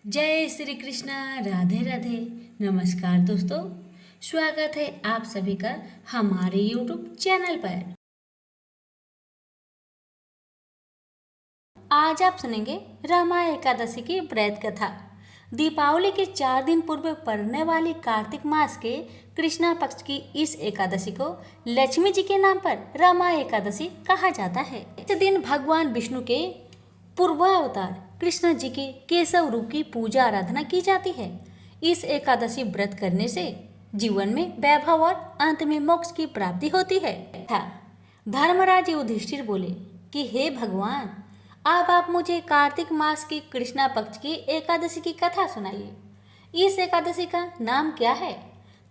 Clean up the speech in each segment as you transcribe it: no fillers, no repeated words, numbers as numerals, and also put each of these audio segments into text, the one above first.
जय श्री कृष्णा। राधे राधे। नमस्कार दोस्तों, स्वागत है आप सभी का हमारे YouTube चैनल पर। आज आप सुनेंगे रमा एकादशी की व्रत कथा। दीपावली के 4 दिन पूर्व पड़ने वाली कार्तिक मास के कृष्णा पक्ष की इस एकादशी को लक्ष्मी जी के नाम पर रमा एकादशी कहा जाता है। इस दिन भगवान विष्णु के पूर्वावतार कृष्ण जी के केशव रूप की पूजा आराधना की जाती है। इस एकादशी व्रत करने से जीवन में वैभव और अंत में मोक्ष की प्राप्ति होती है। धर्मराज युधिष्ठिर बोले कि हे भगवान, अब आप मुझे कार्तिक मास की कृष्णा पक्ष की एकादशी की कथा सुनाइए। इस एकादशी का नाम क्या है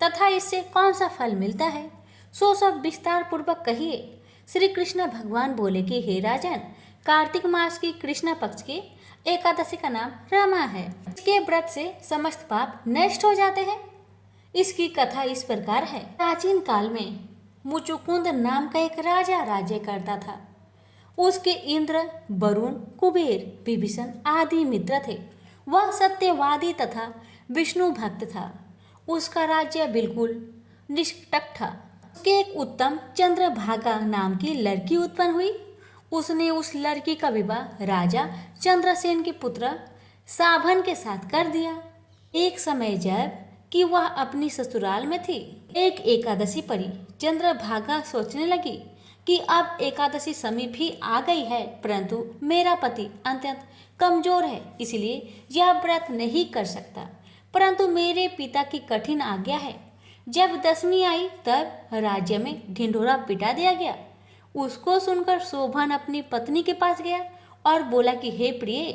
तथा इससे कौन सा फल मिलता है, सो सब विस्तार पूर्वक कहिए। श्री कृष्ण भगवान बोले कि हे राजन, कार्तिक मास की कृष्णा पक्ष की एकादशी का नाम रमा है। इसके व्रत से समस्त पाप नष्ट हो जाते हैं। इसकी कथा इस प्रकार है। प्राचीन काल में मुचुकुंद नाम का एक राजा राज्य करता था। उसके इंद्र, वरुण, कुबेर, विभीषण आदि मित्र थे। वह सत्यवादी तथा विष्णु भक्त था। उसका राज्य बिल्कुल निष्कंटक था। उसके एक उत्तम चंद्रभागा नाम की लड़की उत्पन्न हुई। उसने उस लड़की का विवाह राजा चंद्रसेन के पुत्र साभन के साथ कर दिया। एक समय जब कि वह अपनी ससुराल में थी, एक एकादशी पड़ी। चंद्रभागा सोचने लगी कि अब एकादशी समीप ही आ गई है, परंतु मेरा पति अत्यंत कमजोर है, इसलिए यह व्रत नहीं कर सकता। परंतु मेरे पिता की कठिन आज्ञा है। जब दशमी आई तब राज्य में ढिंढोरा पिटा दिया गया। उसको सुनकर शोभन अपनी पत्नी के पास गया और बोला कि हे प्रिय,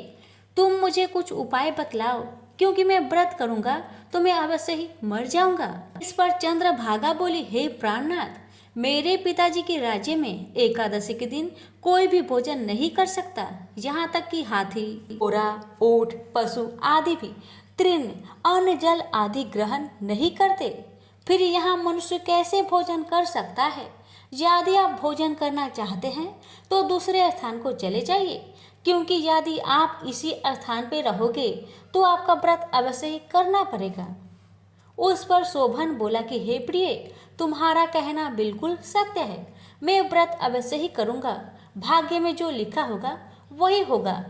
तुम मुझे कुछ उपाय बतलाओ, क्योंकि मैं व्रत करूंगा तो मैं अवश्य ही मर जाऊंगा। इस पर चंद्रभागा बोली, हे प्राणनाथ, मेरे पिताजी के राज्य में एकादशी के दिन कोई भी भोजन नहीं कर सकता। यहाँ तक कि हाथी, घोड़ा, ऊंट, पशु आदि भी तृण, अन्न, जल आदि ग्रहण नहीं करते। फिर यहाँ मनुष्य कैसे भोजन कर सकता है? यदि आप भोजन करना चाहते हैं तो दूसरे स्थान को चले जाइए, क्योंकि यदि आप इसी स्थान पर रहोगे तो आपका व्रत अवश्य ही करना पड़ेगा। उस पर शोभन बोला कि हे प्रिय, तुम्हारा कहना बिल्कुल सत्य है। मैं व्रत अवश्य ही करूंगा। भाग्य में जो लिखा होगा वही होगा।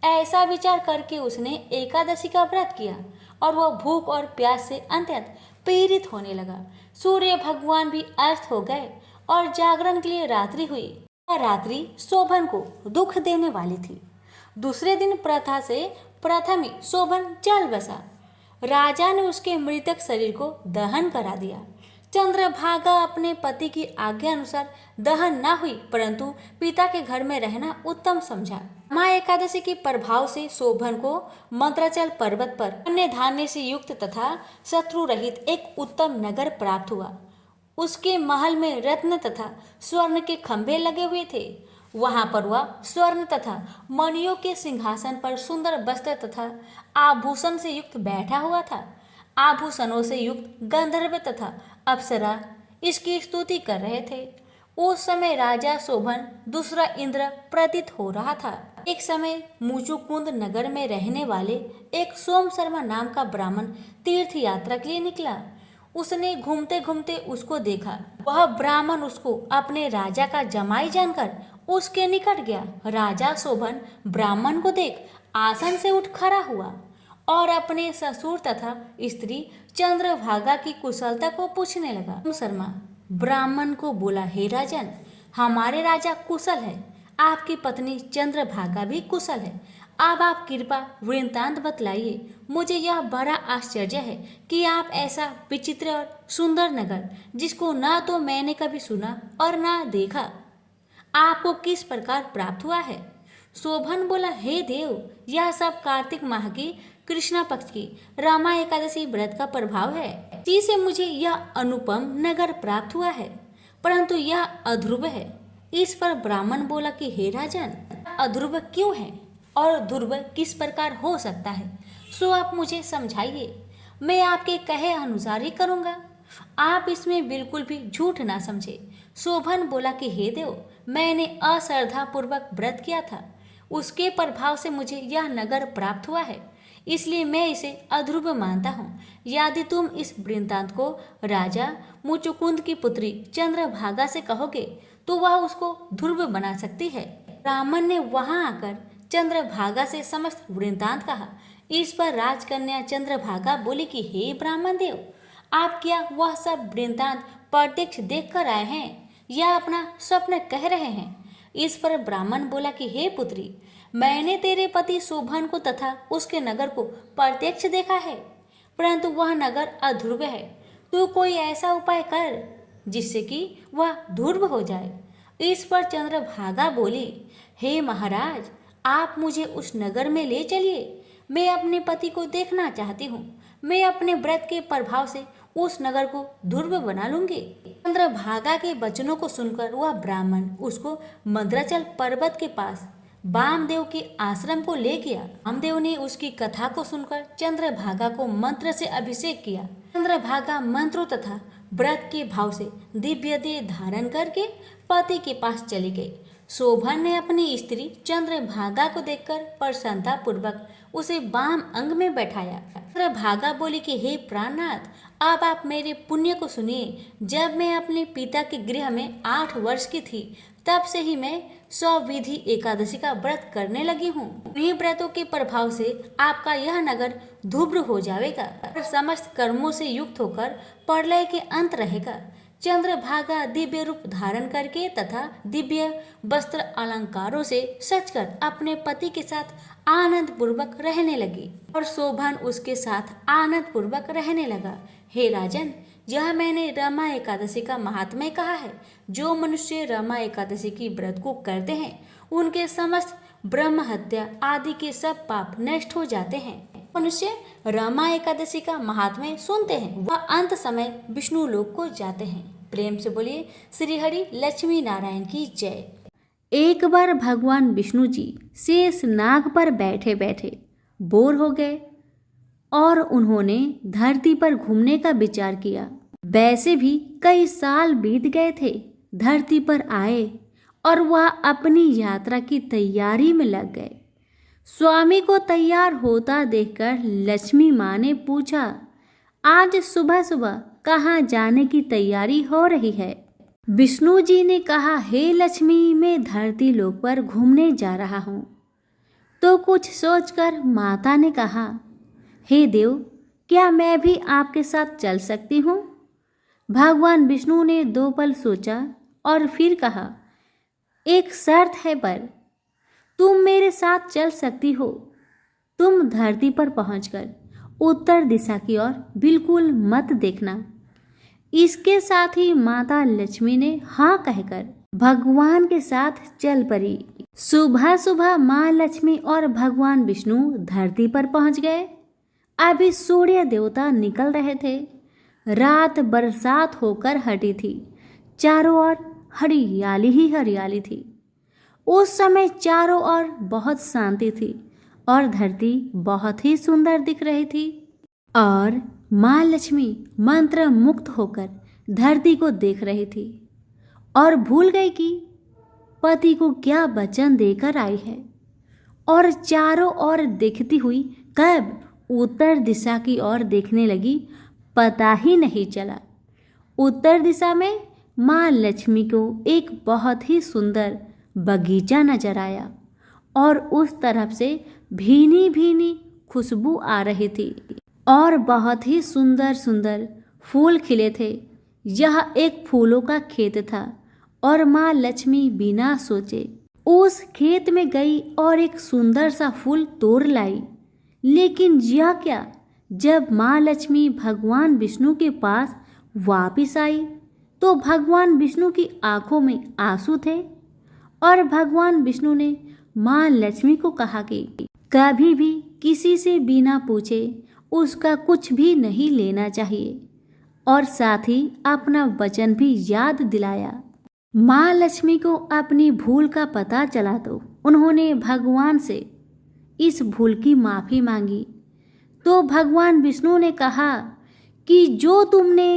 ऐसा विचार करके उसने एकादशी का व्रत किया और वह भूख और प्यास से अत्यंत पीड़ित होने लगा। सूर्य भगवान भी अस्त हो गए और जागरण के लिए रात्रि हुई। यह रात्रि शोभन को दुख देने वाली थी। दूसरे दिन प्रथा से प्रथम ही शोभन जल बसा। राजा ने उसके मृतक शरीर को दहन करा दिया। चंद्रभागा अपने पति की आज्ञा अनुसार दहन न हुई, परंतु पिता के घर में रहना उत्तम समझा। माँ एकादशी के प्रभाव से शोभन को मंत्राचल पर्वत पर अन्य धान्य से युक्त तथा शत्रु रहित एक उत्तम नगर प्राप्त हुआ। उसके महल में रत्न तथा स्वर्ण के खंभे लगे हुए थे। वहां पर वह स्वर्ण तथा मणियों के सिंहासन पर सुंदर वस्त्र तथा आभूषण से युक्त बैठा हुआ था। आभूषणों से युक्त गंधर्व तथा अप्सरा इसकी स्तुति कर रहे थे। उस समय राजा शोभन दूसरा इंद्र प्रतीत हो रहा था। एक समय मुचुकुंद नगर में रहने वाले एक सोम शर्मा नाम का ब्राह्मण तीर्थ यात्रा के लिए निकला। उसने घूमते घूमते उसको देखा। वह ब्राह्मण उसको अपने राजा का जमाई जानकर उसके निकट गया। राजा शोभन ब्राह्मण को देख आसन से उठ खड़ा हुआ और अपने ससुर तथा स्त्री चंद्रभागा की कुशलता को पूछने लगा। शर्मा ब्राह्मण को बोला, हे राजन, हमारे राजा कुशल है, आपकी पत्नी चंद्रभागा भी कुशल है। अब आप कृपा वृत्तांत बतलाइए। मुझे यह बड़ा आश्चर्य है कि आप ऐसा विचित्र और सुंदर नगर, जिसको ना तो मैंने कभी सुना और ना देखा, आपको किस प्रकार प्राप्त हुआ है। शोभन बोला, हे देव, यह सब कार्तिक माह की कृष्णा पक्ष की रमा एकादशी व्रत का प्रभाव है। इसी से मुझे यह अनुपम नगर प्राप्त हुआ है, परंतु यह अध्रुव है। इस पर ब्राह्मण बोला कि हे राजन, अध्रुव क्यों है और ध्रुव किस प्रकार हो सकता है, सो आप मुझे समझाइए। मैं आपके कहे अनुसार ही करूँगा। आप इसमें बिल्कुल भी झूठ ना समझे। शोभन बोला कि हे देव, मैंने अश्रद्धा पूर्वक व्रत किया था, उसके प्रभाव से मुझे यह नगर प्राप्त हुआ है। इसलिए मैं इसे अध्रुव मानता हूँ। यदि तुम इस वृत्तांत को राजा मुचुकुंद की पुत्री चंद्रभागा से कहोगे तो वह उसको ध्रुव बना सकती है। ब्राह्मण ने वहां आकर चंद्रभागा से समस्त वृत्तांत कहा। इस पर राजकन्या चंद्रभागा बोली कि हे ब्राह्मण देव, आप क्या वह सब वृत्तांत प्रत्यक्ष देख कर आए हैं या अपना स्वप्न कह रहे हैं? इस पर ब्राह्मण बोला कि हे पुत्री, मैंने तेरे पति शोभन को तथा उसके नगर को प्रत्यक्ष देखा है, परंतु वह नगर अध्रुव है। तू कोई ऐसा उपाय कर जिससे कि वह ध्रुव हो जाए। इस पर चंद्रभागा बोली, हे महाराज, आप मुझे उस नगर में ले चलिए। मैं अपने पति को देखना चाहती हूँ। मैं अपने व्रत के प्रभाव से उस नगर को ध्रुव बना लूंगी। चंद्रभागा के वचनों को सुनकर वह ब्राह्मण उसको मद्राचल पर्वत के पास वामदेव के आश्रम को ले गया। वामदेव ने उसकी कथा को सुनकर चंद्रभागा को मंत्र से अभिषेक किया। चंद्रभागा मंत्रों तथा व्रत के भाव से दिव्य देह धारण करके पति के पास चली गई। शोभन ने अपनी स्त्री चंद्रभागा को देखकर प्रसन्नता पूर्वक उसे वाम अंग में बैठाया। चंद्रभागा बोली कि हे प्राणनाथ, अब आप मेरे पुण्य को सुनिए। जब मैं अपने पिता के गृह में 8 वर्ष की थी, तब से ही मैं 100 विधि एकादशी का व्रत करने लगी हूँ। इन्हीं व्रतों के प्रभाव से आपका यह नगर ध्रुव हो जाएगा और समस्त कर्मों से युक्त होकर प्रलय के अंत रहेगा। चंद्रभागा दिव्य रूप धारण करके तथा दिव्य वस्त्र अलंकारों से सजकर अपने पति के साथ आनंद पूर्वक रहने लगी और शोभन उसके साथ आनंद पूर्वक रहने लगा। हे राजन, यह मैंने रमा एकादशी का महात्म्य कहा है। जो मनुष्य रमा एकादशी की व्रत को करते हैं, उनके समस्त ब्रह्म हत्या आदि के सब पाप नष्ट हो जाते हैं। मनुष्य रमा एकादशी का महात्म्य सुनते हैं, वह अंत समय विष्णु लोक को जाते हैं। प्रेम से बोलिए श्री हरि लक्ष्मी नारायण की जय। एक बार भगवान विष्णु जी शेष नाग पर बैठे बैठे बोर हो गए और उन्होंने धरती पर घूमने का विचार किया। वैसे भी कई साल बीत गए थे। धरती पर आए और वह अपनी यात्रा की तैयारी में लग गए। स्वामी को तैयार होता देखकर लक्ष्मी माँ ने पूछा, आज सुबह सुबह कहाँ जाने की तैयारी हो रही है? विष्णु जी ने कहा, हे लक्ष्मी, मैं धरती लोक पर घूमने जा रहा हूँ। तो कुछ सोचकर माता ने कहा, हे देव, क्या मैं भी आपके साथ चल सकती हूँ? भगवान विष्णु ने 2 पल सोचा और फिर कहा, एक शर्त है, पर तुम मेरे साथ चल सकती हो। तुम धरती पर पहुंचकर उत्तर दिशा की ओर बिल्कुल मत देखना। इसके साथ ही माता लक्ष्मी ने हाँ कहकर भगवान के साथ चल पड़ी। सुबह सुबह माँ लक्ष्मी और भगवान विष्णु धरती पर पहुंच गए। अभी सूर्य देवता निकल रहे थे। रात बरसात होकर हटी थी। चारों ओर हरियाली ही हरियाली थी। उस समय चारों ओर बहुत शांति थी और धरती बहुत ही सुंदर दिख रही थी। और माँ लक्ष्मी मंत्र मुक्त होकर धरती को देख रही थी और भूल गई कि पति को क्या वचन देकर आई है, और चारों ओर देखती हुई कब उत्तर दिशा की ओर देखने लगी, पता ही नहीं चला। उत्तर दिशा में माँ लक्ष्मी को एक बहुत ही सुंदर बगीचा नजर आया और उस तरफ से भीनी भीनी खुशबू आ रही थी और बहुत ही सुंदर सुंदर फूल खिले थे। यह एक फूलों का खेत था और माँ लक्ष्मी बिना सोचे उस खेत में गई और एक सुंदर सा फूल तोड़ लाई। लेकिन यह क्या, जब माँ लक्ष्मी भगवान विष्णु के पास वापिस आई तो भगवान विष्णु की आंखों में आंसू थे और भगवान विष्णु ने माँ लक्ष्मी को कहा कि कभी भी किसी से बिना पूछे उसका कुछ भी नहीं लेना चाहिए, और साथ ही अपना वचन भी याद दिलाया। माँ लक्ष्मी को अपनी भूल का पता चला तो उन्होंने भगवान से इस भूल की माफ़ी मांगी। तो भगवान विष्णु ने कहा कि जो तुमने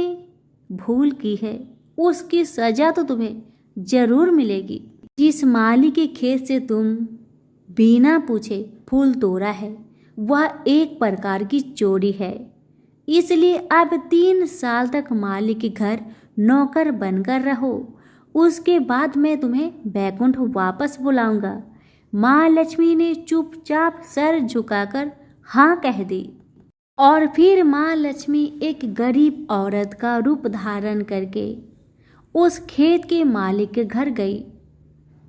भूल की है उसकी सजा तो तुम्हें जरूर मिलेगी। जिस माली के खेत से तुम बिना पूछे फूल तोड़ा है वह एक प्रकार की चोरी है। इसलिए अब 3 साल तक मालिक के घर नौकर बनकर रहो। उसके बाद मैं तुम्हें बैकुंठ वापस बुलाऊंगा। माँ लक्ष्मी ने चुपचाप सर झुकाकर हाँ कह दी। और फिर माँ लक्ष्मी एक गरीब औरत का रूप धारण करके उस खेत के मालिक के घर गई।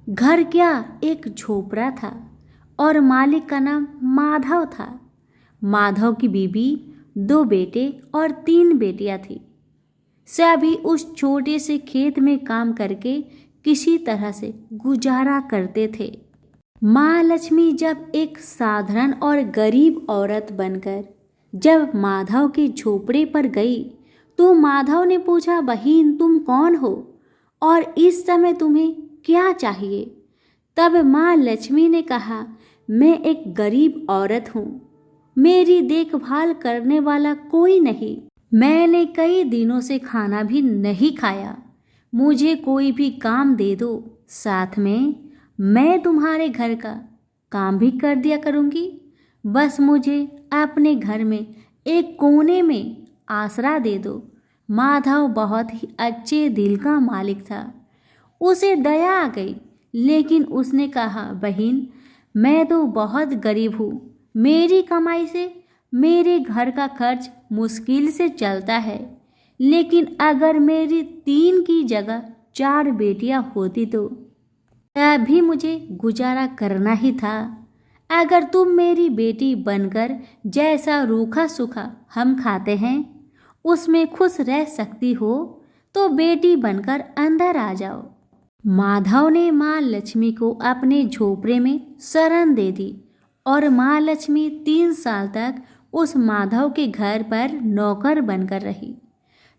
घर क्या, एक झोपड़ा था और मालिक का नाम माधव था। माधव की बीबी, 2 बेटे और 3 बेटियां थी। सभी उस छोटे से खेत में काम करके किसी तरह से गुजारा करते थे। माँ लक्ष्मी जब एक साधारण और गरीब औरत बनकर जब माधव के झोपड़े पर गई तो माधव ने पूछा, बहन तुम कौन हो और इस समय तुम्हें क्या चाहिए? तब माँ लक्ष्मी ने कहा, मैं एक गरीब औरत हूँ, मेरी देखभाल करने वाला कोई नहीं, मैंने कई दिनों से खाना भी नहीं खाया, मुझे कोई भी काम दे दो, साथ में मैं तुम्हारे घर का काम भी कर दिया करूँगी। बस मुझे अपने घर में एक कोने में आसरा दे दो। माधव बहुत ही अच्छे दिल का मालिक था। उसे दया आ गई, लेकिन उसने कहा, बहन मैं तो बहुत गरीब हूँ, मेरी कमाई से मेरे घर का खर्च मुश्किल से चलता है, लेकिन अगर मेरी 3 की जगह 4 बेटियां होती तो तभी मुझे गुजारा करना ही था। अगर तुम मेरी बेटी बनकर जैसा रूखा सूखा हम खाते हैं उसमें खुश रह सकती हो तो बेटी बनकर अंदर आ जाओ। माधव ने माँ लक्ष्मी को अपने झोपड़े में शरण दे दी और माँ लक्ष्मी 3 साल तक उस माधव के घर पर नौकर बनकर रही।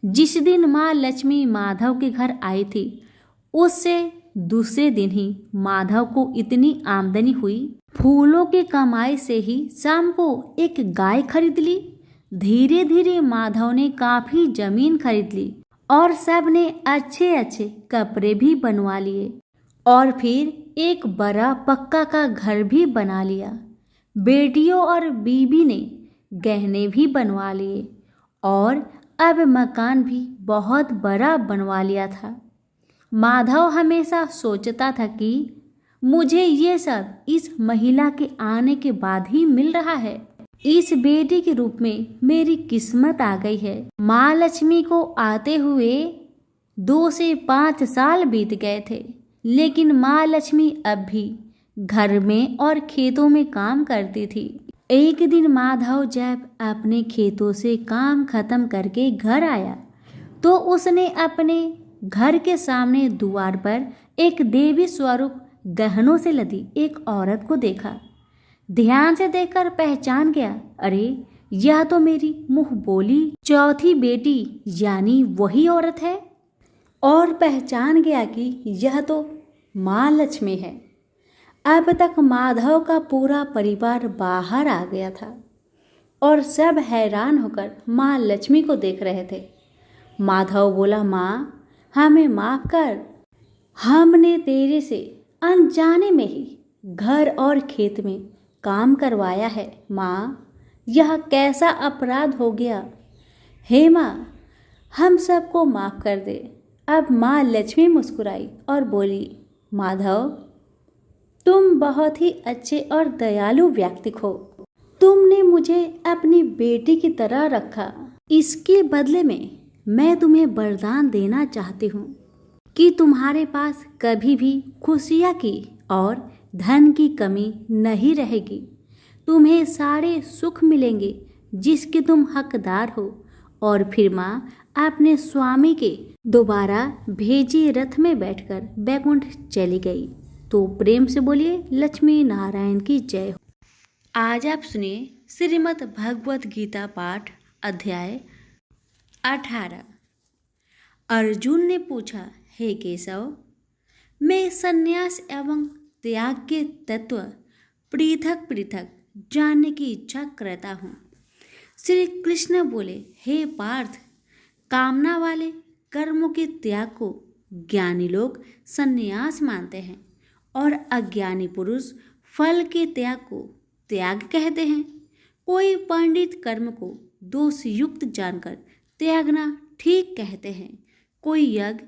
जिस दिन माँ लक्ष्मी माधव के घर आई थी उससे दूसरे दिन ही माधव को इतनी आमदनी हुई, फूलों की कमाई से ही शाम को एक गाय खरीद ली। धीरे धीरे माधव ने काफी जमीन खरीद ली और सब ने अच्छे अच्छे कपड़े भी बनवा लिए और फिर एक बड़ा पक्का का घर भी बना लिया। बेटियों और बीबी ने गहने भी बनवा लिए और अब मकान भी बहुत बड़ा बनवा लिया था। माधव हमेशा सोचता था कि मुझे ये सब इस महिला के आने के बाद ही मिल रहा है। इस बेटी के रूप में मेरी किस्मत आ गई है। माँ लक्ष्मी को आते हुए 2 से 5 साल बीत गए थे, लेकिन माँ लक्ष्मी अब भी घर में और खेतों में काम करती थी। एक दिन माधव जब अपने खेतों से काम खत्म करके घर आया तो उसने अपने घर के सामने द्वार पर एक देवी स्वरूप गहनों से लदी एक औरत को देखा। ध्यान से देखकर पहचान गया, अरे यह तो मेरी मुंह बोली चौथी बेटी यानी वही औरत है। और पहचान गया कि यह तो माँ लक्ष्मी है। अब तक माधव का पूरा परिवार बाहर आ गया था और सब हैरान होकर माँ लक्ष्मी को देख रहे थे। माधव बोला, माँ हमें माफ कर, हमने तेरे से अनजाने में ही घर और खेत में काम करवाया है। माँ यह कैसा अपराध हो गया, हे माँ हम सबको माफ कर दे। अब माँ लक्ष्मी मुस्कुराई और बोली, माधव तुम बहुत ही अच्छे और दयालु व्यक्ति हो, तुमने मुझे अपनी बेटी की तरह रखा। इसके बदले में मैं तुम्हें वरदान देना चाहती हूँ कि तुम्हारे पास कभी भी खुशियाँ की और धन की कमी नहीं रहेगी। तुम्हें सारे सुख मिलेंगे जिसके तुम हकदार हो। और फिर माँ अपने स्वामी के दोबारा भेजे रथ में बैठकर बैकुंठ चली गई। तो प्रेम से बोलिए लक्ष्मी नारायण की जय हो। आज आप सुनिए श्रीमद् भगवत गीता पाठ अध्याय 18। अर्जुन ने पूछा, हे केशव मैं संन्यास एवं त्याग के तत्व पृथक पृथक जानने की इच्छा करता हूँ। श्री कृष्ण बोले, हे पार्थ कामना वाले कर्मों के त्याग को ज्ञानी लोग संन्यास मानते हैं और अज्ञानी पुरुष फल के त्याग को त्याग कहते हैं। कोई पंडित कर्म को दोष युक्त जानकर त्यागना ठीक कहते हैं। कोई यज्ञ,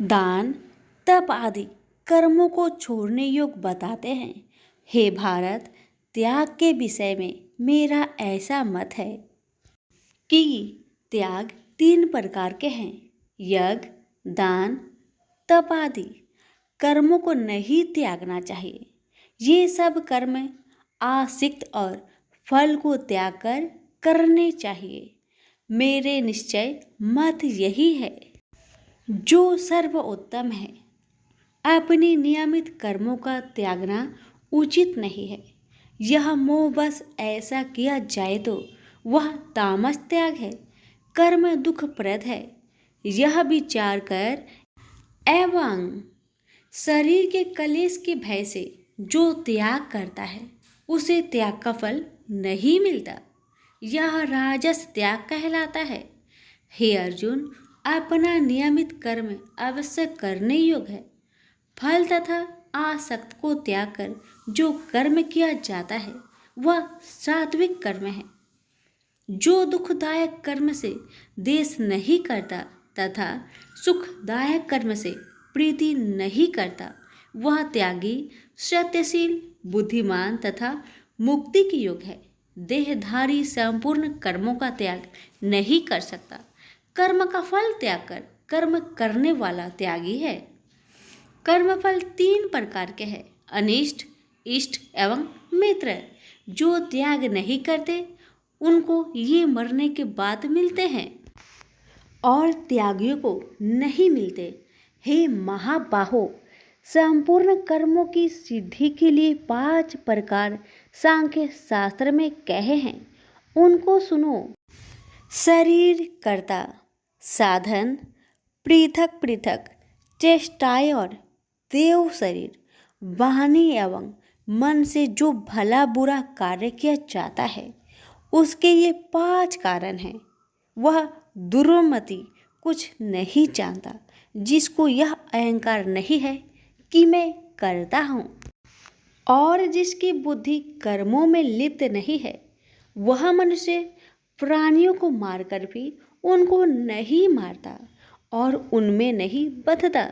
दान, तप आदि कर्मों को छोड़ने योग्य बताते हैं। हे भारत, त्याग के विषय में मेरा ऐसा मत है कि त्याग 3 प्रकार के हैं। यज्ञ, दान, तप आदि कर्मों को नहीं त्यागना चाहिए। ये सब कर्म आसक्त और फल को त्याग कर करने चाहिए। मेरे निश्चय मत यही है जो सर्वोत्तम है। अपनी नियमित कर्मों का त्यागना उचित नहीं है। यह मोह बस ऐसा किया जाए तो वह तामस त्याग है, कर्म दुखप्रद है। यह विचार कर एवं शरीर के कलेश के भय से जो त्याग करता है उसे त्याग का फल नहीं मिलता। यह राजस त्याग कहलाता है। हे अर्जुन, अपना नियमित कर्म अवश्य करने योग्य है। फल तथा आसक्त को त्याग कर जो कर्म किया जाता है वह सात्विक कर्म है। जो दुखदायक कर्म से देश नहीं करता तथा सुखदायक कर्म से प्रीति नहीं करता वह त्यागी, सत्यशील, बुद्धिमान तथा मुक्ति के योग्य है। देहधारी संपूर्ण कर्मों का त्याग नहीं कर सकता। कर्म का फल त्याग कर कर्म करने वाला त्यागी है। कर्मफल 3 प्रकार के हैं, अनिष्ट, इष्ट एवं मित्र। जो त्याग नहीं करते उनको ये मरने के बाद मिलते हैं और त्यागियों को नहीं मिलते। हे महाबाहो, संपूर्ण कर्मों की सिद्धि के लिए 5 प्रकार सांख्य शास्त्र में कहे हैं, उनको सुनो। शरीर कर्ता, साधन, पृथक पृथक चेष्टाएं और देव शरीर, वाणी एवं मन से जो भला बुरा कार्य किया जाता है उसके ये 5 कारण हैं। वह दुर्मति कुछ नहीं जानता जिसको यह अहंकार नहीं है कि मैं करता हूँ, और जिसकी बुद्धि कर्मों में लिप्त नहीं है। वह मनुष्य प्राणियों को मारकर भी उनको नहीं मारता और उनमें नहीं बंधता।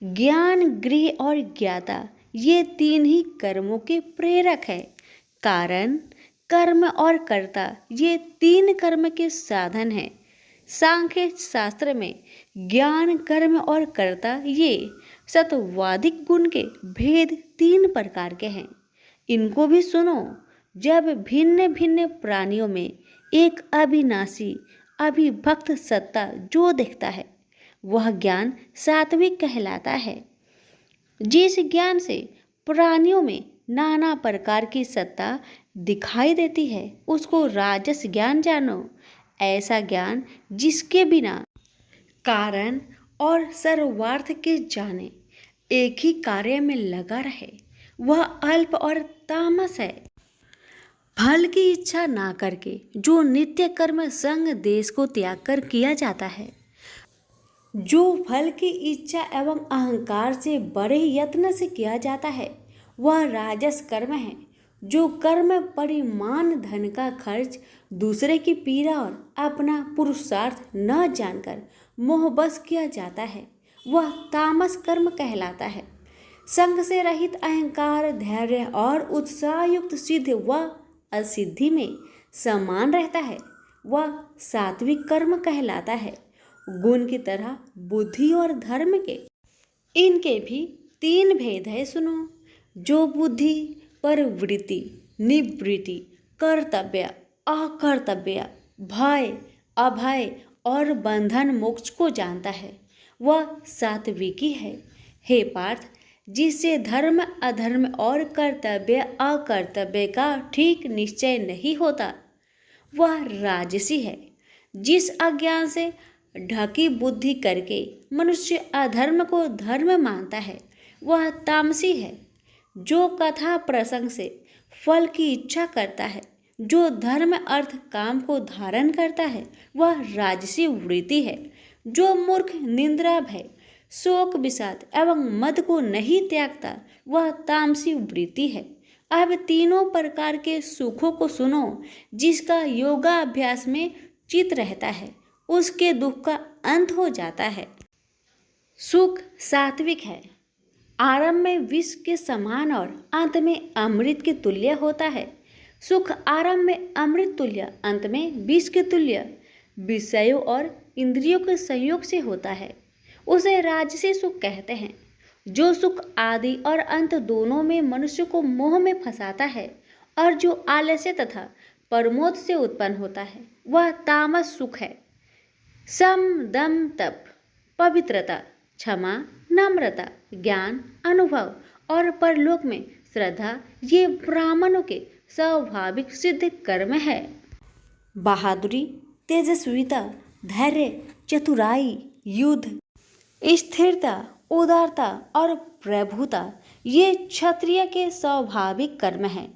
ज्ञान, गृह और ज्ञाता ये 3 ही कर्मों के प्रेरक है। कारण, कर्म और कर्ता ये 3 कर्म के साधन हैं। सांख्य शास्त्र में ज्ञान, कर्म और कर्ता ये सत्वादिक गुण के भेद 3 प्रकार के हैं। इनको भी सुनो। जब भिन्न भिन्न प्राणियों में एक अविनाशी अविभक्त सत्ता जो दिखता है वह ज्ञान सात्विक कहलाता है। जिस ज्ञान से प्राणियों में नाना प्रकार की सत्ता दिखाई देती है उसको राजस ज्ञान जानो। ऐसा ज्ञान जिसके बिना कारण और सर्वार्थ के जाने एक ही कार्य में लगा रहे वह अल्प और तामस है। फल की इच्छा ना करके जो नित्य कर्म संग देश को त्याग कर किया जाता है, जो फल की इच्छा एवं अहंकार से बड़े यत्न से किया जाता है वह राजस कर्म है। जो कर्म परिमाण धन का खर्च दूसरे की पीड़ा और अपना पुरुषार्थ न जानकर मोहबस किया जाता है वह तामस कर्म कहलाता है। संग से रहित अहंकार, धैर्य और उत्साह युक्त सिद्ध व असिद्धि में समान रहता है वह सात्विक कर्म कहलाता है। गुण की तरह बुद्धि और धर्म के इनके भी 3 भेद है, सुनो। जो बुद्धि पर वृत्ति, निवृत्ति, कर्तव्य, अकर्तव्य, भय, अभय और बंधन मोक्ष को जानता है वह सात्विकी है। हे पार्थ, जिससे धर्म अधर्म और कर्तव्य अकर्तव्य का ठीक निश्चय नहीं होता वह राजसी है। जिस अज्ञान से ढकी बुद्धि करके मनुष्य अधर्म को धर्म मानता है वह तामसी है। जो कथा प्रसंग से फल की इच्छा करता है, जो धर्म अर्थ काम को धारण करता है वह राजसी वृत्ति है। जो मूर्ख, निंद्रा, भय, शोक, विषाद एवं मद को नहीं त्यागता वह तामसी वृत्ति है। अब तीनों प्रकार के सुखों को सुनो। जिसका योगाभ्यास में चित रहता है उसके दुख का अंत हो जाता है। सुख सात्विक है, आरंभ में विष के समान और अंत में अमृत के तुल्य होता है। सुख आरंभ में अमृत तुल्य, अंत में विष के तुल्य विषयों और इंद्रियों के संयोग से होता है। उसे राजसी सुख कहते हैं। जो सुख आदि और अंत दोनों में मनुष्य को मोह में फंसाता है और जो आलस्य तथा प्रमोद से उत्पन्न होता है वह तामस सुख है। सम, दम, तप, पवित्रता, क्षमा, नम्रता, ज्ञान, अनुभव और परलोक में श्रद्धा ये ब्राह्मणों के स्वाभाविक सिद्ध कर्म है। बहादुरी, तेजस्विता, धैर्य, चतुराई, युद्ध, स्थिरता, उदारता और प्रभुता ये क्षत्रिय के स्वाभाविक कर्म हैं।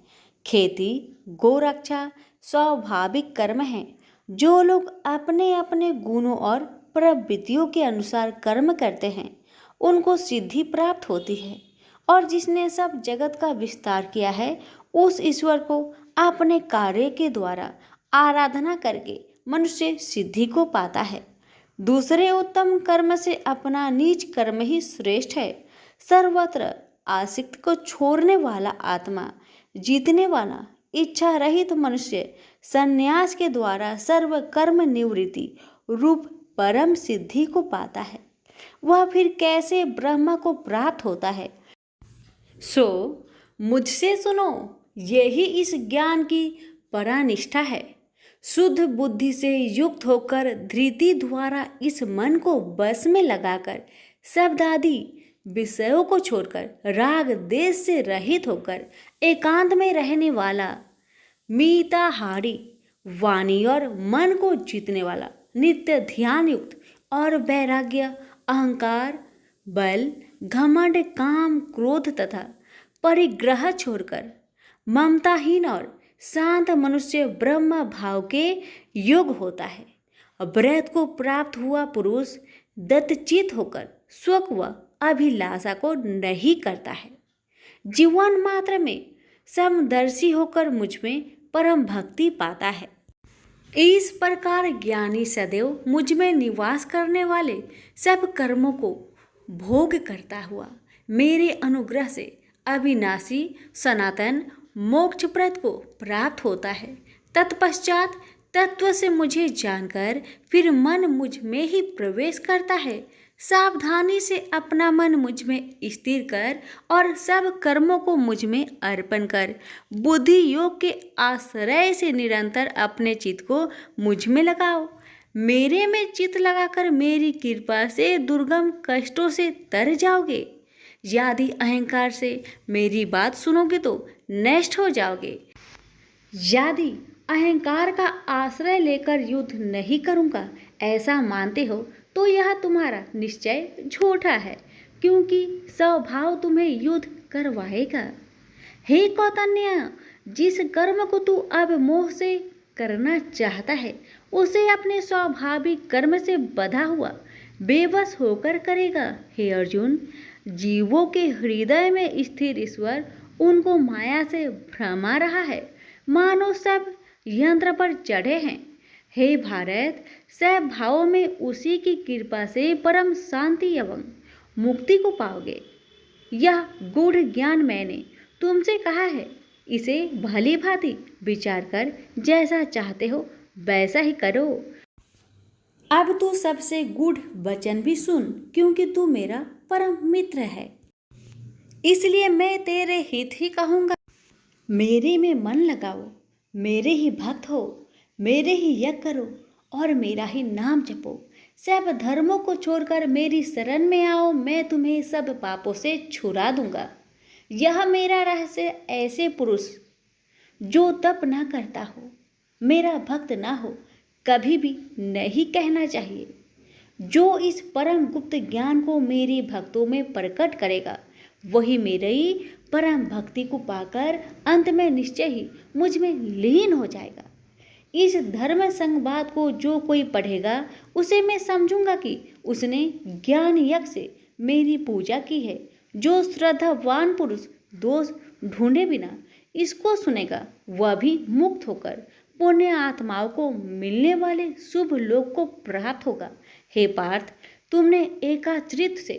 खेती, गोरक्षा स्वाभाविक कर्म हैं। जो लोग अपने अपने गुणों और प्रवृत्तियों के अनुसार कर्म करते हैं उनको सिद्धि प्राप्त होती है। और जिसने सब जगत का विस्तार किया है उस ईश्वर को अपने कार्य के द्वारा आराधना करके मनुष्य सिद्धि को पाता है। दूसरे उत्तम कर्म से अपना नीच कर्म ही श्रेष्ठ है। सर्वत्र आसक्ति को छोड़ने वाला आत्मा, जीतने वाला, इच्छा रहित मनुष्य संन्यास के द्वारा सर्व कर्म निवृत्ति रूप परम सिद्धि को पाता है। वह फिर कैसे ब्रह्म को प्राप्त होता है? सो मुझसे सुनो, यही इस ज्ञान की परानिष्ठा है। शुद्ध बुद्धि से युक्त होकर धृति द्वारा इस मन को बस में लगाकर शब्द आदि विषयों को छोड़कर राग देश से रहित होकर एकांत में रहने वाला, मीताहारी, वाणी और मन को जीतने वाला, नित्य ध्यान युक्त और वैराग्य, अहंकार, बल, घमंड, काम, क्रोध तथा परिग्रह छोड़कर ममताहीन और शांत मनुष्य ब्रह्म भाव के योग होता है। ब्रह्म को प्राप्त हुआ पुरुष दत्तचित होकर स्वक व अभिलाषा को नहीं करता है। जीवन मात्र में समदर्शी होकर मुझ में परम भक्ति पाता है। इस प्रकार ज्ञानी सदैव मुझ में निवास करने वाले सब कर्मों को भोग करता हुआ मेरे अनुग्रह से अविनाशी सनातन मोक्षप्रद को प्राप्त होता है। तत्पश्चात तत्व से मुझे जानकर फिर मन मुझ में ही प्रवेश करता है। सावधानी से अपना मन मुझ में स्थिर कर और सब कर्मों को मुझ में अर्पण कर बुद्धि योग के आश्रय से निरंतर अपने चित्त को मुझ में लगाओ। मेरे में चित्त लगाकर मेरी कृपा से दुर्गम कष्टों से तर जाओगे। यदि अहंकार से मेरी बात सुनोगे तो नष्ट हो जाओगे। यदि अहंकार का आश्रय लेकर युद्ध नहीं करूँगा ऐसा मानते हो तो यह तुम्हारा निश्चय झूठा है, क्योंकि स्वभाव तुम्हें युद्ध करवाएगा। हे कौतन्य, जिस कर्म को तू अब मोह से करना चाहता है उसे अपने स्वाभाविक कर्म से बंधा हुआ बेबस होकर करेगा। हे अर्जुन, जीवों के हृदय में स्थिर ईश्वर उनको माया से भ्रमा रहा है, मानो सब यंत्र पर चढ़े हैं। हे भारत, सब भावों में उसी की कृपा से परम शांति एवं मुक्ति को पाओगे। यह गूढ़ ज्ञान मैंने तुमसे कहा है, इसे भली भांति विचार कर जैसा चाहते हो वैसा ही करो। अब तू सबसे गूढ़ वचन भी सुन, क्योंकि तू मेरा परम मित्र है, इसलिए मैं तेरे हित ही कहूँगा। मेरे में मन लगाओ, मेरे ही भक्त हो, मेरे ही यज्ञ करो और मेरा ही नाम जपो। सब धर्मों को छोड़कर मेरी शरण में आओ, मैं तुम्हें सब पापों से छुड़ा दूंगा। यह मेरा रहस्य ऐसे पुरुष जो तप न करता हो, मेरा भक्त ना हो, कभी भी नहीं कहना चाहिए। जो इस परम गुप्त ज्ञान को मेरे भक्तों में प्रकट करेगा वही मेरी परम भक्ति को पाकर अंत में निश्चय ही मुझ में लीन हो जाएगा। इस धर्म संवाद को जो कोई पढ़ेगा उसे मैं समझूंगा कि उसने ज्ञान यज्ञ से मेरी पूजा की है। जो श्रद्धावान पुरुष दोष ढूंढे बिना इसको सुनेगा वह भी मुक्त होकर पुण्य आत्माओं को मिलने वाले शुभ लोक को प्राप्त होगा। हे पार्थ, तुमने एकाचरित से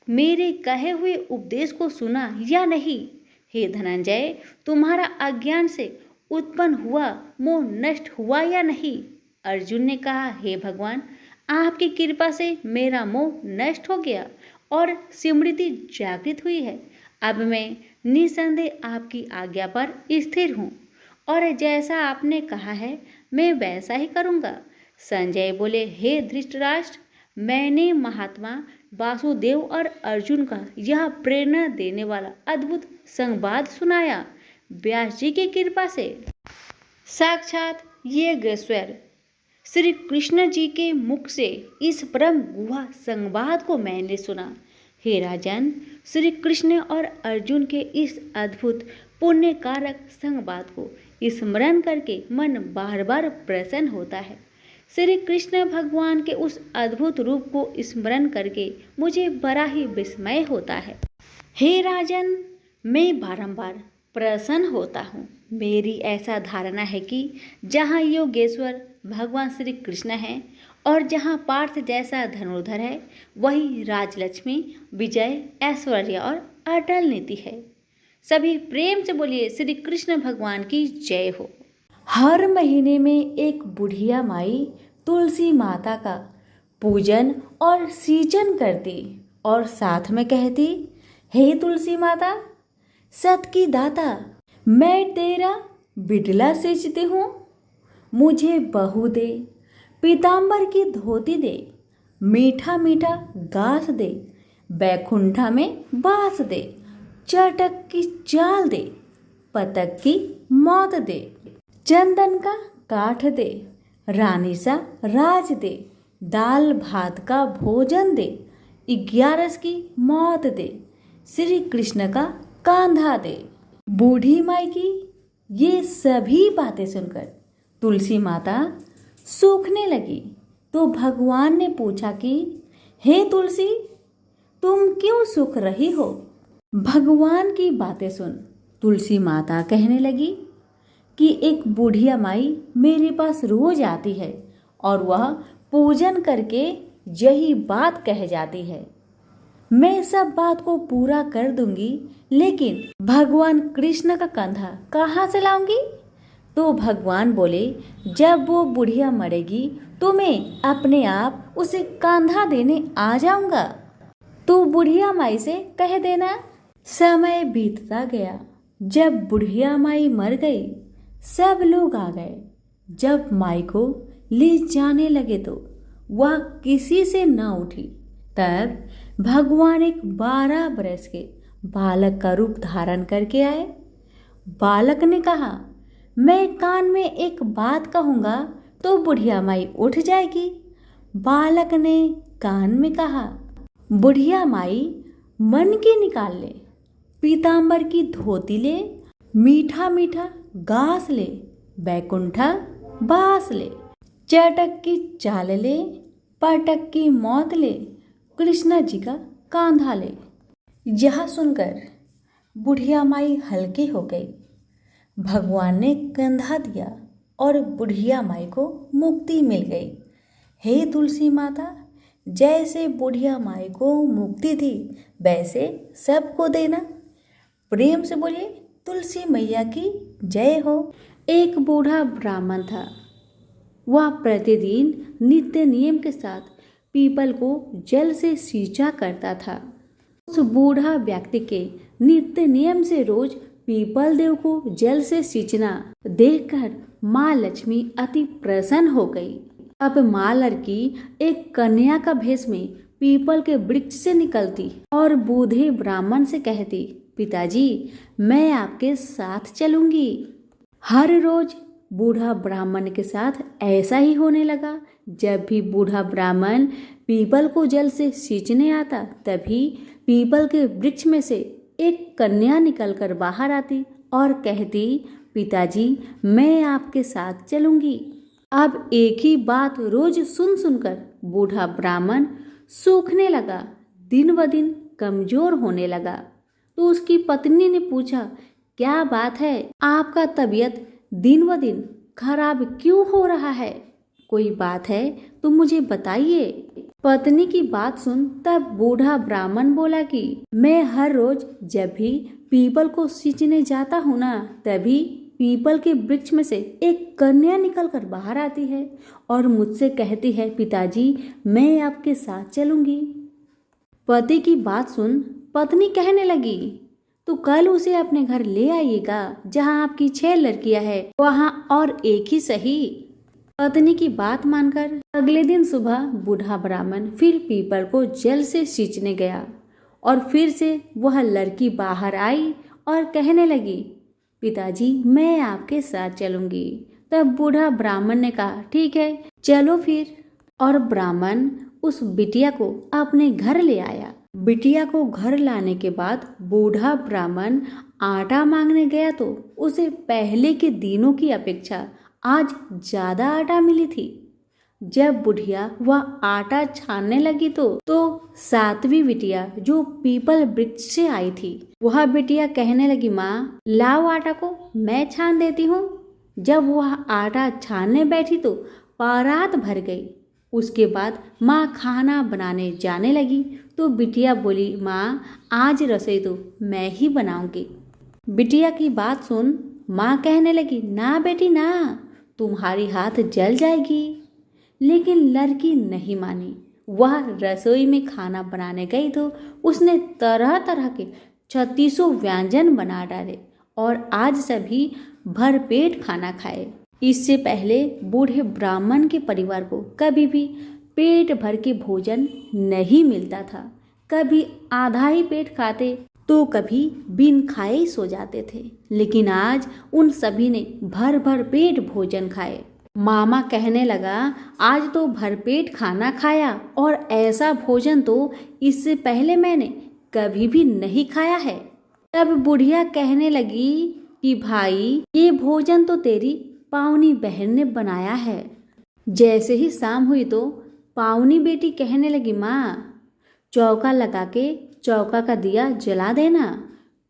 मेरे कहे हुए उपदेश को सुना या नहीं? हे धनंजय, तुम्हारा अज्ञान से उत्पन्न हुआ मोह नष्ट हुआ या नहीं? अर्जुन ने कहा, हे भगवान, आपकी कृपा से मेरा मोह नष्ट हो गया और स्मृति जागृत हुई है। अब मैं निसंदेह आपकी आज्ञा पर स्थिर हूँ और जैसा आपने कहा है मैं वैसा ही करूँगा। संजय बोले, हे धृतराष्ट्र, मैंने महात्मा वासुदेव और अर्जुन का यह प्रेरणा देने वाला अद्भुत संवाद सुनाया। व्यास जी की कृपा से साक्षात योगेश्वर श्री कृष्ण जी के मुख से इस परम गुहा संवाद को मैंने सुना। हे राजन, श्री कृष्ण और अर्जुन के इस अद्भुत पुण्य कारक संवाद को स्मरण करके मन बार बार प्रसन्न होता है। श्री कृष्ण भगवान के उस अद्भुत रूप को स्मरण करके मुझे बड़ा ही विस्मय होता है। हे राजन, मैं बारंबार प्रसन्न होता हूँ। मेरी ऐसा धारणा है कि जहाँ योगेश्वर भगवान श्री कृष्ण हैं और जहाँ पार्थ जैसा धनुर्धर है, वही राजलक्ष्मी, विजय, ऐश्वर्य और अटल नीति है। सभी प्रेम से बोलिए श्री कृष्ण भगवान की जय हो। हर महीने में एक बुढ़िया माई तुलसी माता का पूजन और सींचन करती और साथ में कहती, हे तुलसी माता, सत की दाता, मैं तेरा बिडला सींचती हूँ, मुझे बहू दे, पीताम्बर की धोती दे, मीठा मीठा घास दे, बैकुंठा में बास दे, चटक की चाल दे, पतक की मौत दे, चंदन का काठ दे, रानी सा राज दे, दाल भात का भोजन दे, 11 की मौत दे, श्री कृष्ण का कांधा दे। बूढ़ी माई की ये सभी बातें सुनकर तुलसी माता सूखने लगी तो भगवान ने पूछा कि हे तुलसी, तुम क्यों सूख रही हो? भगवान की बातें सुन तुलसी माता कहने लगी कि एक बुढ़िया माई मेरे पास रोज आती है और वह पूजन करके यही बात कह जाती है। मैं सब बात को पूरा कर दूंगी, लेकिन भगवान कृष्ण का कंधा कहाँ से लाऊंगी? तो भगवान बोले, जब वो बुढ़िया मरेगी तो मैं अपने आप उसे कंधा देने आ जाऊंगा। तो बुढ़िया माई से कह देना। समय बीतता गया। जब बुढ़िया माई मर गई, सब लोग आ गए। जब माई को ले जाने लगे तो वह किसी से न उठी। तब भगवान एक 12 बरस के बालक का रूप धारण करके आए। बालक ने कहा, मैं कान में एक बात कहूँगा तो बुढ़िया माई उठ जाएगी। बालक ने कान में कहा, बुढ़िया माई मन की निकाल ले, पीताम्बर की धोती ले, मीठा मीठा घास ले, बैकुंठा बास ले, चटक की चाल ले, पटक की मौत ले, कृष्ण जी का कांधा ले। यह सुनकर बुढ़िया माई हल्की हो गई। भगवान ने कंधा दिया और बुढ़िया माई को मुक्ति मिल गई। हे तुलसी माता, जैसे बुढ़िया माई को मुक्ति दी वैसे सबको देना। प्रेम से बोलिए तुलसी मैया की जय हो। एक बूढ़ा ब्राह्मण था। वह प्रतिदिन नित्य नियम के साथ पीपल को जल से सींचा करता था। उस बूढ़ा व्यक्ति के नित्य नियम से रोज पीपल देव को जल से सींचना देखकर माँ लक्ष्मी अति प्रसन्न हो गई। अब माँ लड़की एक कन्या का भेष में पीपल के वृक्ष से निकलती और बूढ़े ब्राह्मण से कहती, पिताजी, मैं आपके साथ चलूंगी। हर रोज बूढ़ा ब्राह्मण के साथ ऐसा ही होने लगा। जब भी बूढ़ा ब्राह्मण पीपल को जल से सींचने आता, तभी पीपल के वृक्ष में से एक कन्या निकलकर बाहर आती और कहती, पिताजी, मैं आपके साथ चलूंगी। अब एक ही बात रोज सुन सुनकर बूढ़ा ब्राह्मण सूखने लगा, दिन ब दिन कमजोर होने लगा। तो उसकी पत्नी ने पूछा, क्या बात है, आपका तबीयत दिन व दिन खराब क्यों हो रहा है? कोई बात है तो मुझे बताइए। पत्नी की बात सुन तब बूढ़ा ब्राह्मण बोला कि मैं हर रोज जब भी पीपल को सींचने जाता हूँ ना, तभी पीपल के वृक्ष में से एक कन्या निकलकर बाहर आती है और मुझसे कहती है, पिताजी मैं आपके साथ चलूंगी। पति की बात सुन पत्नी कहने लगी, तो कल उसे अपने घर ले आइएगा, जहाँ आपकी 6 लड़कियां हैं वहाँ और एक ही सही। पत्नी की बात मानकर अगले दिन सुबह बूढ़ा ब्राह्मण फिर पीपल को जल से सींचने गया और फिर से वह लड़की बाहर आई और कहने लगी, पिताजी मैं आपके साथ चलूंगी। तब बूढ़ा ब्राह्मण ने कहा, ठीक है चलो फिर। और ब्राह्मण उस बिटिया को अपने घर ले आया। बिटिया को घर लाने के बाद बूढ़ा ब्राह्मण आटा मांगने गया तो उसे पहले के दिनों की अपेक्षा आज ज्यादा आटा मिली थी। जब बुढ़िया वह आटा छानने लगी तो 7वीं बिटिया जो पीपल वृक्ष से आई थी, वह बिटिया कहने लगी, माँ लाओ आटा को मैं छान देती हूँ। जब वह आटा छानने बैठी तो परात भर गई। उसके बाद माँ खाना बनाने जाने लगी तो बिटिया बोली, माँ आज रसोई तो मैं ही बनाऊंगी। बिटिया की बात सुन माँ कहने लगी, ना बेटी ना, तुम्हारी हाथ जल जाएगी। लेकिन लड़की नहीं मानी। वह रसोई में खाना बनाने गई तो उसने तरह तरह के 36 व्यंजन बना डाले और आज सभी भरपेट खाना खाए। इससे पहले बूढ़े ब्राह्मण के परिवार को कभी भी पेट भर के भोजन नहीं मिलता था। कभी आधा ही पेट खाते तो कभी बिन खाए ही सो जाते थे। लेकिन आज उन सभी ने भर भर पेट भोजन खाए। मामा कहने लगा, आज तो भरपेट खाना खाया और ऐसा भोजन तो इससे पहले मैंने कभी भी नहीं खाया है। तब बुढ़िया कहने लगी कि भाई ये भोजन तो तेरी पावनी बहन ने बनाया है। जैसे ही शाम हुई तो पावनी बेटी कहने लगी, माँ चौका लगा के चौका का दिया जला देना,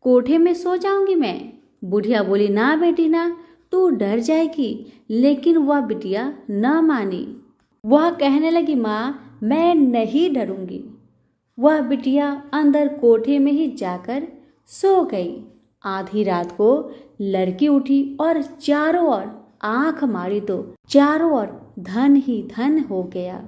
कोठे में सो जाऊंगी मैं। बुढ़िया बोली, ना बेटी ना, तू डर जाएगी। लेकिन वह बिटिया न मानी। वह कहने लगी, माँ मैं नहीं डरूंगी। वह बिटिया अंदर कोठे में ही जाकर सो गई। आधी रात को लड़की उठी और चारों ओर आंख मारी तो चारों ओर धन ही धन हो गया।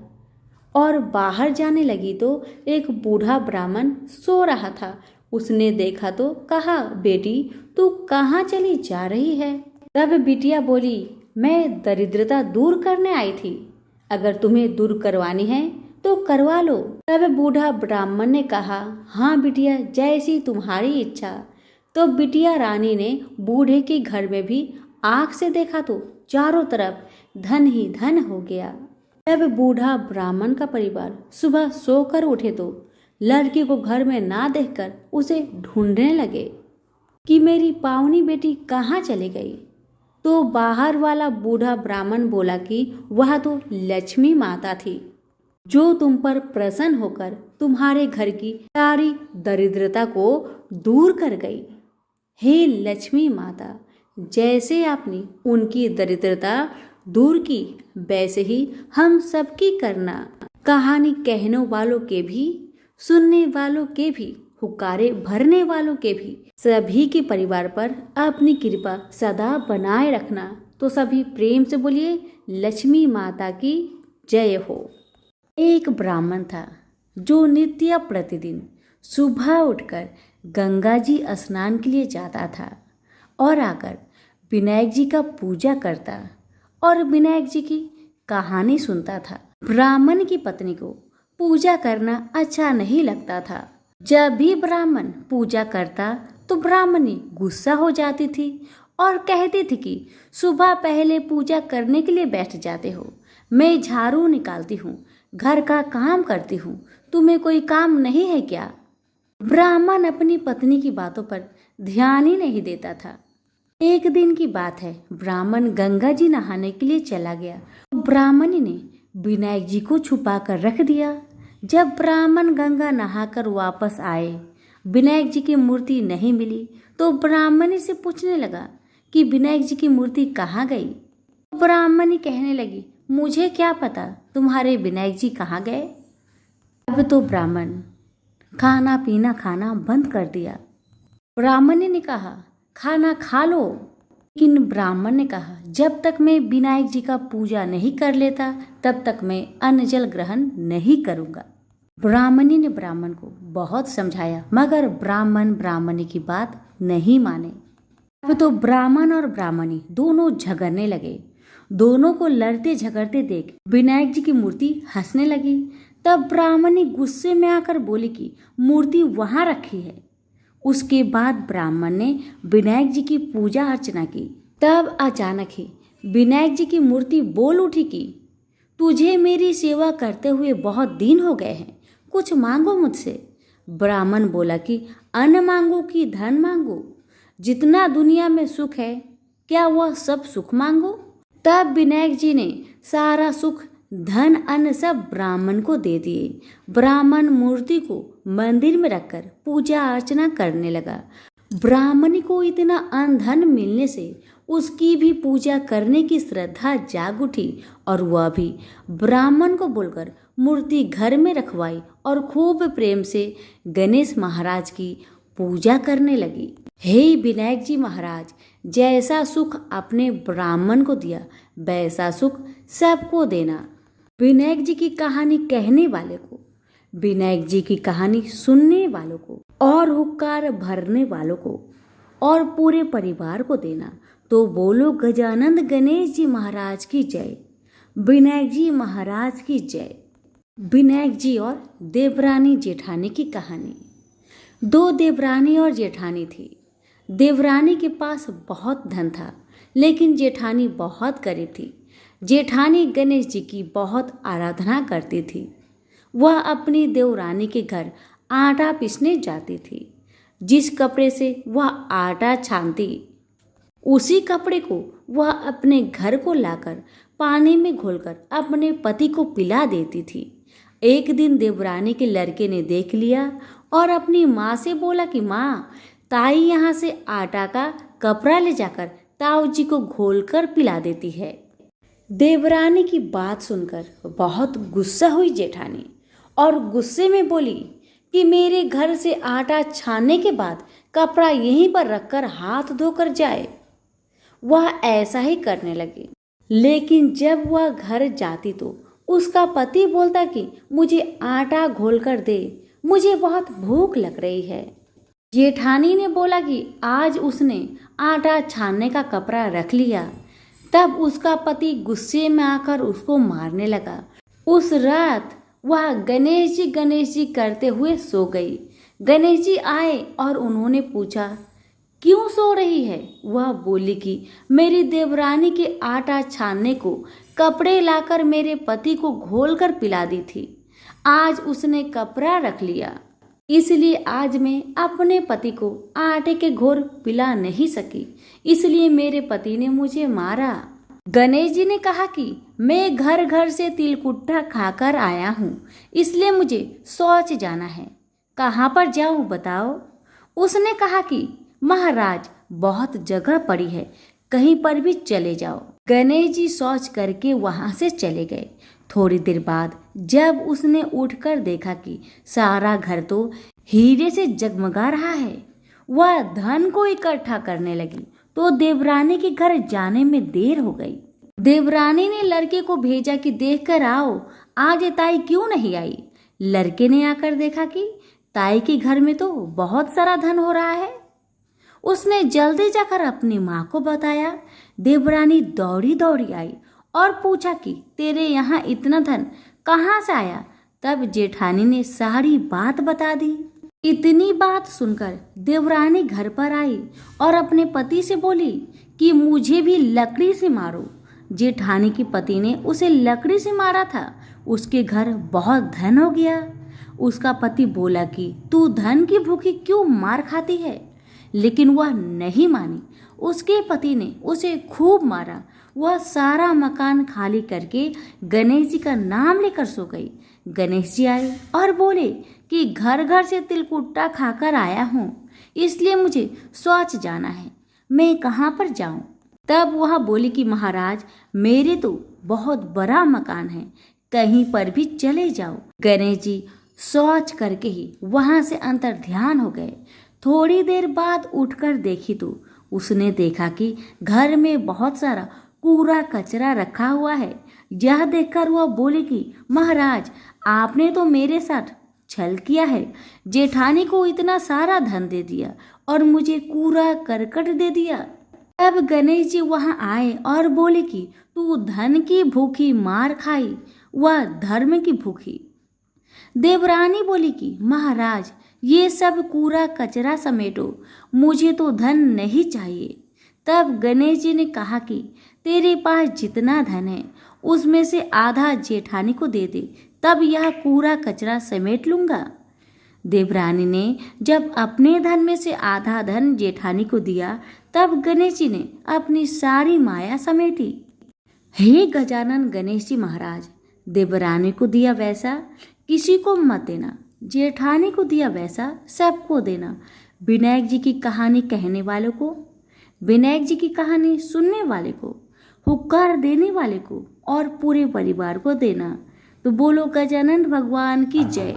और बाहर जाने लगी तो एक बूढ़ा ब्राह्मण सो रहा था। उसने देखा तो कहा, बेटी तू कहाँ चली जा रही है? तब बिटिया बोली, मैं दरिद्रता दूर करने आई थी, अगर तुम्हें दूर करवानी है तो करवा लो। तब बूढ़ा ब्राह्मण ने कहा, हाँ बिटिया जैसी तुम्हारी इच्छा। तो बिटिया रानी ने बूढ़े के घर में भी आंख से देखा तो चारों तरफ धन ही धन हो गया। तब बूढ़ा ब्राह्मण का परिवार सुबह सोकर उठे तो लड़की को घर में ना देखकर उसे ढूंढने लगे कि मेरी पावनी बेटी कहाँ चली गई। तो बाहर वाला बूढ़ा ब्राह्मण बोला कि वह तो लक्ष्मी माता थी, जो तुम पर प्रसन्न होकर तुम्हारे घर की सारी दरिद्रता को दूर कर गई। हे लक्ष्मी माता, जैसे आपने उनकी दरिद्रता दूर की वैसे ही हम सबकी करना। कहानी कहने वालों के भी, सुनने वालों के भी, हुक्कारे भरने वालों के भी, सभी के परिवार पर अपनी कृपा सदा बनाए रखना। तो सभी प्रेम से बोलिए, लक्ष्मी माता की जय हो। एक ब्राह्मण था जो नित्य प्रतिदिन सुबह उठकर गंगा जी स्नान के लिए जाता था और आकर विनायक जी का पूजा करता और विनायक जी की कहानी सुनता था। ब्राह्मण की पत्नी को पूजा करना अच्छा नहीं लगता था। जब भी ब्राह्मण पूजा करता तो ब्राह्मणी गुस्सा हो जाती थी और कहती थी कि सुबह पहले पूजा करने के लिए बैठ जाते हो, मैं झाड़ू निकालती हूँ, घर का काम करती हूँ, तुम्हें कोई काम नहीं है क्या? ब्राह्मण अपनी पत्नी की बातों पर ध्यान ही नहीं देता था। एक दिन की बात है, ब्राह्मण गंगा जी नहाने के लिए चला गया। ब्राह्मणी ने विनायक जी को छुपा कर रख दिया। जब ब्राह्मण गंगा नहाकर वापस आए, विनायक जी की मूर्ति नहीं मिली तो ब्राह्मणी से पूछने लगा कि विनायक जी की मूर्ति कहाँ गई। ब्राह्मणी कहने लगी, मुझे क्या पता तुम्हारे विनायक जी कहाँ गए। अब तो ब्राह्मण खाना पीना खाना बंद कर दिया। ब्राह्मणी ने कहा, खाना खा लो। लेकिन ब्राह्मण ने कहा, जब तक मैं विनायक जी का पूजा नहीं कर लेता तब तक मैं अन्न जल ग्रहण नहीं करूँगा। ब्राह्मणी ने ब्राह्मण को बहुत समझाया मगर ब्राह्मणी की बात नहीं माने। अब तो ब्राह्मण और ब्राह्मणी दोनों झगड़ने लगे। दोनों को लड़ते झगड़ते देख विनायक जी की मूर्ति हंसने लगी। तब ब्राह्मणी गुस्से में आकर बोली कि मूर्ति वहां रखी है। उसके बाद ब्राह्मण ने विनायक जी की पूजा अर्चना की। तब अचानक ही विनायक जी की मूर्ति बोल उठी कि तुझे मेरी सेवा करते हुए बहुत दिन हो गए हैं, कुछ मांगो मुझसे। ब्राह्मण बोला कि अन्न मांगो कि धन मांगो, जितना दुनिया में सुख है क्या वह सब सुख मांगो। तब विनायक जी ने सारा सुख धन अन्न सब ब्राह्मण को दे दिए। ब्राह्मण मूर्ति को मंदिर में रखकर पूजा अर्चना करने लगा। ब्राह्मणी को इतना अन्न धन मिलने से उसकी भी पूजा करने की श्रद्धा जाग उठी और वह भी ब्राह्मण को बोलकर मूर्ति घर में रखवाई और खूब प्रेम से गणेश महाराज की पूजा करने लगी। हे विनायक जी महाराज, जैसा सुख अपने ब्राह्मण को दिया वैसा सुख सबको देना। विनायक जी की कहानी कहने वाले को, विनायक जी की कहानी सुनने वालों को और हुक्कार भरने वालों को और पूरे परिवार को देना। तो बोलो गजानंद गणेश जी महाराज की जय, विनायक जी महाराज की जय। विनायक जी और देवरानी जेठानी की कहानी। दो देवरानी और जेठानी थी। देवरानी के पास बहुत धन था लेकिन जेठानी बहुत गरीब थी। जेठानी गणेश जी की बहुत आराधना करती थी। वह अपनी देवरानी के घर आटा पीसने जाती थी। जिस कपड़े से वह आटा छानती उसी कपड़े को वह अपने घर को लाकर पानी में घोलकर अपने पति को पिला देती थी। एक दिन देवरानी के लड़के ने देख लिया और अपनी माँ से बोला कि माँ, ताई यहाँ से आटा का कपड़ा ले जाकर ताऊ जी को घोलकर पिला देती है। देवरानी की बात सुनकर बहुत गुस्सा हुई जेठानी और गुस्से में बोली कि मेरे घर से आटा छानने के बाद कपड़ा यहीं पर रखकर हाथ धोकर जाए। वह ऐसा ही करने लगी। लेकिन जब वह घर जाती तो उसका पति बोलता कि मुझे आटा घोलकर दे, मुझे बहुत भूख लग रही है। जेठानी ने बोला कि आज उसने आटा छानने का कपड़ा रख लिया। तब उसका पति गुस्से में आकर उसको मारने लगा। उस रात वह गणेश जी करते हुए सो गई। गणेश जी आए और उन्होंने पूछा, क्यों सो रही है? वह बोली कि मेरी देवरानी के आटा छानने को कपड़े लाकर मेरे पति को घोलकर पिला दी थी। आज उसने कपड़ा रख लिया, इसलिए आज मैं अपने पति को आटे के घोर पिला नहीं सकी, इसलिए मेरे पति ने मुझे मारा। गणेश जी ने कहा कि मैं घर घर से तिलकुट्टा खाकर आया हूँ, इसलिए मुझे शौच जाना है। कहाँ पर जाऊँ बताओ? उसने कहा कि महाराज बहुत जगह पड़ी है, कहीं पर भी चले जाओ। गणेश जी शौच करके वहां से चले गए। थोड़ी देर बाद जब उसने उठकर देखा कि सारा घर तो हीरे से जगमगा रहा है, वह धन को इकट्ठा करने लगी तो देवरानी के घर जाने में देर हो गई। देवरानी ने लड़के को भेजा कि देख कर आओ, आज ताई क्यों नहीं आई। लड़के ने आकर देखा कि ताई के घर में तो बहुत सारा धन हो रहा है। उसने जल्दी जाकर अपनी माँ को बताया। देवरानी दौड़ी दौड़ी आई और पूछा कि तेरे यहाँ इतना धन कहाँ से आया। तब जेठानी ने सारी बात बता दी। इतनी बात सुनकर देवरानी घर पर आई और अपने पति से बोली कि मुझे भी लकड़ी से मारो। जेठानी के पति ने उसे लकड़ी से मारा था, उसके घर बहुत धन हो गया। उसका पति बोला कि तू धन की भूखी क्यों मार खाती है, लेकिन वह नहीं मानी। उसके पति ने उसे खूब मारा। वह सारा मकान खाली करके गणेश जी का नाम लेकर सो गई। गणेश जी आए और बोले कि घर घर से तिलकुट्टा खाकर आया हूँ, इसलिए मुझे शौच जाना है, मैं कहाँ पर जाऊँ। तब वह बोली कि महाराज, मेरे तो बहुत बड़ा मकान है, कहीं पर भी चले जाओ। गणेश जी शौच करके ही वहां से अंतर ध्यान हो गए। थोड़ी देर बाद उठकर देखी तो उसने देखा कि घर में बहुत सारा कूड़ा कचरा रखा हुआ है। यह देखकर वह बोले कि महाराज, आपने तो मेरे साथ छल किया है। जेठानी को इतना सारा धन दे दिया और मुझे कूड़ा करकट दे दिया। तब गणेश जी वहां आए और बोले कि तू धन की भूखी मार खाई, वह धर्म की भूखी। देवरानी बोली कि महाराज, ये सब कूड़ा कचरा समेटो, मुझे तो धन नहीं चाहिए। तब गणेश जी ने कहा कि तेरे पास जितना धन है उसमें से आधा जेठानी को दे दे, तब यह कूड़ा कचरा समेट लूंगा। देवरानी ने जब अपने धन में से आधा धन जेठानी को दिया, तब गणेश जी ने अपनी सारी माया समेटी। हे गजानन गणेश जी महाराज, देवरानी को दिया वैसा किसी को मत देना, जेठानी को दिया वैसा सबको देना। विनायक जी की कहानी कहने वालों को, विनायक जी की कहानी सुनने वाले को, हुक्कार देने वाले को और पूरे परिवार को देना। तो बोलो गजानन भगवान की जय।